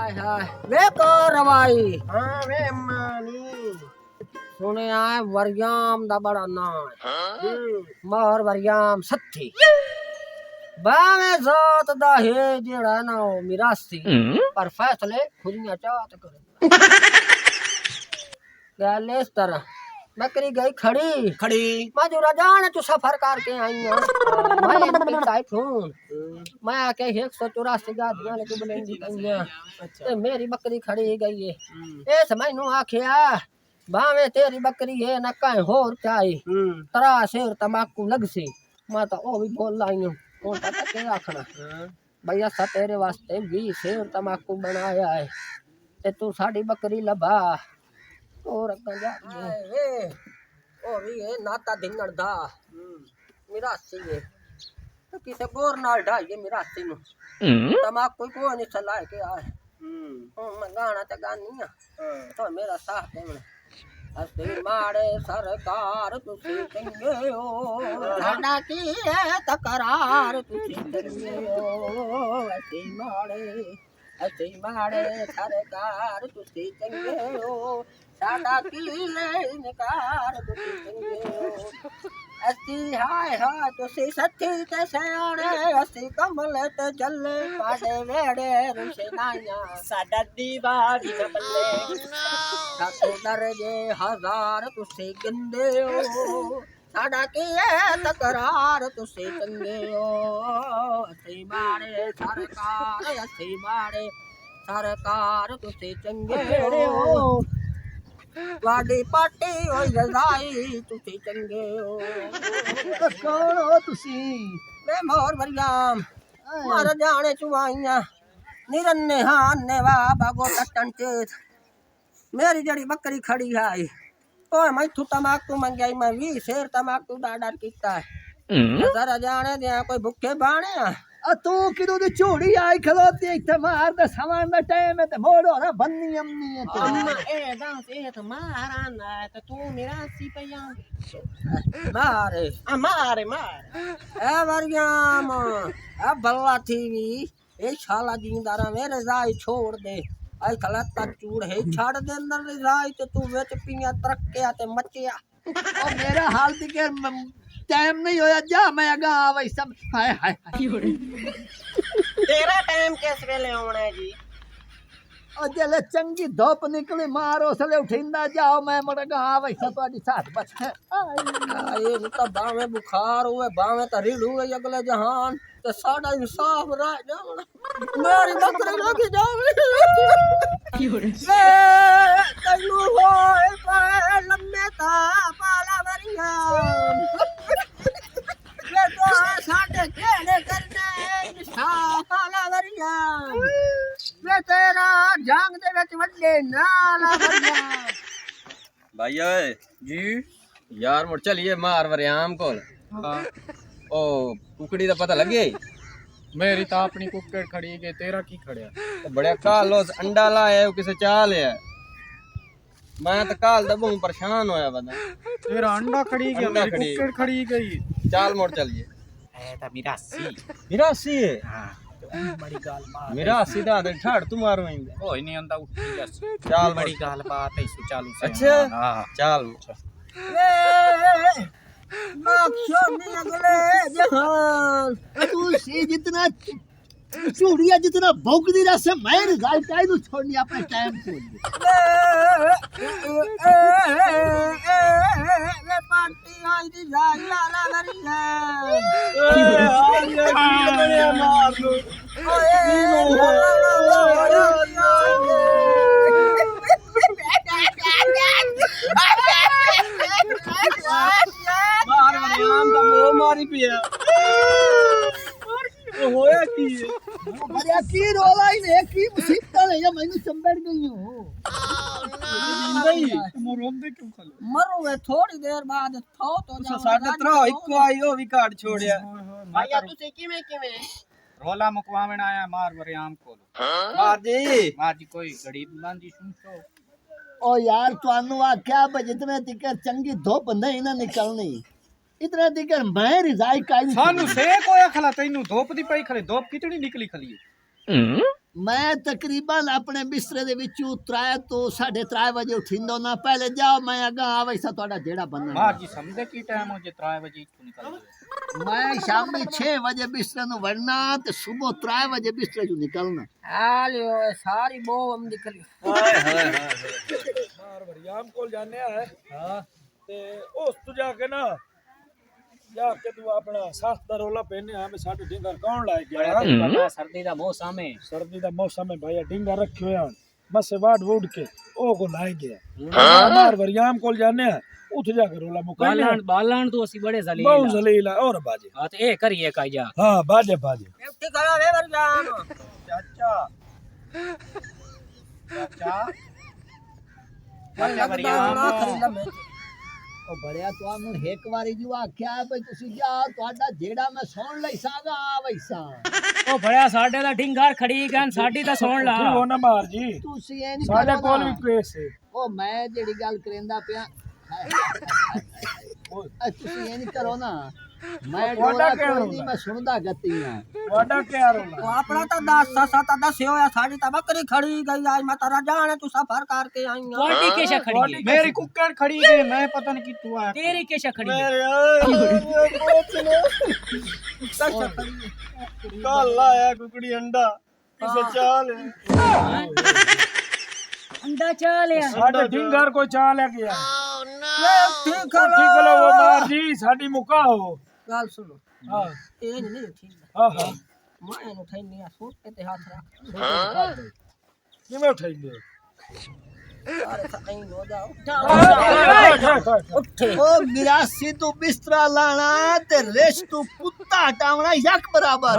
हाय हाय वे को रवाई हाँ वे अम्मानी सुने आए वरियाम दा बड़ा नाम है मोहर वरियाम सत्थी बावे जात दा है जेड़ा ना ओ मिरासी पर फैसले खुदियां चाहत करे गल इस तरह बकरी गई खड़ी खड़ी मजूरा जाने तू सफर करके आई है मैं पिता फोन मैं आके 184 गादियां लेके बुलेंदी कइयां ते मेरी बकरी खड़ी गई है इस मैनू आखिया भावे तेरी बकरी है ना कहीं होर चाही तरा शेर तमाकू लगसी मैं तो ओ भी बोल लाई हूं और पता क्या आखना भैया सा तेरे वास्ते 20 शेर तमाकू बनाया है ते तू साडी बकरी लभा और अग्गा जा वे ओ भी है नाता धिंगण दा मिरासी है तो किसे गोर नाल ढाई मिरासी नु तमाकू को नहीं चला के आए मैं गाना ते गानी तो मेरा साथ देवण अस्ती माड़े सरकार तुसी चंगे हो साडा की है तकरार तुसी चंगे हो अस्ती माड़े सरकार तुसी चंगे हो साडा की है इनकार तुसी चंगे हो अस्ती हाय हाय तुसी सच्ची ते सियाणे अस्ती कमल ते चले पाडे वेड़े रुशनाइयां साडा दीवारी न बल्ले सातो दर्जे हजार तुसी गंदे हो साडा की है तकरार तुसी चंगे हो अस्ती माड़े सरकार तुसी चंगे हो वाडी पार्टी होई रजाई तुसी चंगे हो कौन हो तुसी मैं मोर वरियाम मार जाने चुवाइयां निरन्ने हाने वा बागो टटन चेत मेरी जड़ी बकरी खड़ी है तो मैं थू तमाकू मंगाई मैं 20 शेर तमाकू डाडर कीता है जरा जाने दिया कोई भुखे बाणे तू किदों दी झोड़ी आई खलोती इत्थे मार दे समान दा टाइम है ते मोड़ हो बन्नी अम्मी है अम्मा ए दांस ए तो मारा ना तो तू मेरा सी पिया मारे ए वरियाम ए बल्ला थीवी ए शाला दीनदारा मेरे जाई छोड़ दे आई खलता चूड़ है छाड़ दे अंदर जाई ते तू विच पिया तरक्या ते मचिया और मेरा हाल दी के टाइम नहीं होया जा मैं अगा आवे सब हाय हाय तेरा टाइम किस वेले होना है जी और जले चंगी धूप निकली मारो सले उठिंदा जाओ मैं मरगा आवे सब ਤੁਹਾਡੀ साथ बच ये तो बावे बुखार हुए बावे तो रीढ़ हुए अगले जहान ते साडा इंसाफ रह जावना मेरी बकरी लगी जावे तन्नू होए पे लम्मे ता पाला वरिया ये तो साडे केड़े करने इंसाफ पाला वरिया ये तेरा जांग दे विच वड्डे नाला वरिया भाई ओए जी यार मुड़ चलिए मार वरियाम कोल ओ कुकड़ी दा पता लगे मेरी तो अपनी कुक्कड़ खड़ी है तेरा की खड़िया तो बड़े काल उस अंडा लाया किसे चाल है मैं तो काल दा बहुत परेशान होया बदा तेरा अंडा खड़ी गया अंडा मेरी खड़ी। कुक्कड़ खड़ी गई चाल मोड़ चलिए ऐ मिरासी मेरा अस्सी है हां बड़ी गाल बात मेरा अस्सी दा दे ठाड़ तू मारो इंगे कोई नहीं आंदा उठी जस चाल बड़ी गाल बात है सु चालू से अच्छा हां चाल नाक्षोनी अगले जहान तू सी जितना चूड़िया जितना भौंकदी रहा से मैं गाय काई नु छोड़नी अपने टाइम को ले पार्टी आई दी जाई लाला वरिया मार लो मार वरियाम दा मोह मारी पिया होया की अरे की रोला ही ने की मुसीबत है या मैनू चंबड़ गई हूं नहीं तुम रोंदे क्यों खाले मरो वे थोड़ी देर बाद थो तो तुसा साडे त्रा इको आई ओ भी काट छोड़या भैया तुसे किवें रोला मुकवावण आया मार वरियाम को मार जी मार जी कोई घड़ी बांधी सुनतो ओ यार तुआनू आख्या ब जितने तिकर चंगी धूप नहीं ना निकलनी इतने तिकर मैं रिजाई काई सानू से कोया खला तैनू धूप दी पई खले धूप कितनी निकली खली मैं तकरीबन अपने बिस्तरे दे विचों 3 तो 3:30 बजे उठिंदो ना पहले जाओ मैं अगा आवैसा ਤੁਹਾਡਾ ਜਿਹੜਾ बनना मार जी समझे की टाइम हो जे 3 बजे तू निकल मैं शामी 6 बजे बिस्तरे नु वड़ना ते सुबह 3 बजे बिस्तरे चों निकलना हालियो सारी बो हम निकली मार वरियाम कोल जाने है हां ते उस तू जाके ना जाके तू अपना साथ दा रोला पहने हमें साडे ढिंगर कौन लाए गया सर्दी दा मौसम है सर्दी दा मौसम है भैया ढिंगर रखे हुए हैं मसे वाड वुड के ओ को लाए गया मार वरियाम कोल जाने है उठ जाके रोला मुकाने बालन तो असी बड़े जलील बहुत जलील है और बाजे हां तो ए करिए काजा हां बाजे बाजे एकटी करा वे वरजान चाचा चाचा वरजान खरीदा मैं ओ बड़िया ਤੁਹਾਨੂੰ ਇੱਕ ਵਾਰੀ ਜੋ ਆਖਿਆ ਭਈ ਤੁਸੀਂ ਜਾ ਤੁਹਾਡਾ ਜਿਹੜਾ ਮੈਂ ਸੁਣ ਲਈ ਸਾਗਾ ਆਵੈਸਾ ओ भड़या साडे दा ढिंगार खड़ी गन साडी दा सुन ला ठीक हो ना मार जी ਤੁਸੀਂ ਇਹ ਨਹੀਂ साडे ਕਰੋ कोल ना। भी केस है ਉਹ ਮੈਂ ਜਿਹੜੀ ਗੱਲ ਕਰੇਂਦਾ ਪਿਆ ਤੁਸੀਂ ਇਹ ਨਹੀਂ ਕਰੋ ਨਾ ਮੈਂ ਤੁਹਾਡਾ ਡੋਰਾ ਕਿਆ ਕੋਈ ਰੌਲਾ? ਨਹੀਂ ਮੈਂ ਸੁਣਦਾ ਗੱਤੀਆਂ वाडा क्या रोला ਉਹ ਆਪਣਾ ਤਾਂ 10 7 10 ਹੋਇਆ ਸਾਡੀ ਤਾਂ ਬੱਕਰੀ ਖੜੀ ਗਈ ਅੱਜ ਮੈਂ ਤਾਰਾ ਜਾਣੇ ਤੂੰ ਸਫਰ ਕਰਕੇ ਆਈ ਆ क्वालिटी केशा खड़ी है मेरी कुक्कड़ खड़ी है मैं पता नहीं कि तू आया तेरी केशा खड़ी है कल आया कुकड़ी अंडा इसे चाल अंडा चालिया साडे ढिंगर कोई चाल है गया ਠੀਕ ठीक लो वो मार जी साडी मुका हो ਗੱਲ ਸੁਣੋ हां ਇਹ ਨਹੀਂ ਠੀਕ हां हां ਮੈਂ ਇਹਨੂੰ ਠੈਨੀ ਆ ਸੂਟ ਤੇ ਹੱਥ ਰੱਖ किवें उठाइंदे ਸਾਰੇ ਸਾਈਂ ਹੋ ਜਾਓ ਉੱਠੇ ਉਹ ਮਿਰਾਸੀ ਤੂੰ ਬਿਸਤਰਾ ਲਾਣਾ ਤੇ ਰਿਸ਼ ਤੂੰ ਕੁੱਤਾ ਹਟਾਉਣਾ ਯਕ ਬਰਾਬਰ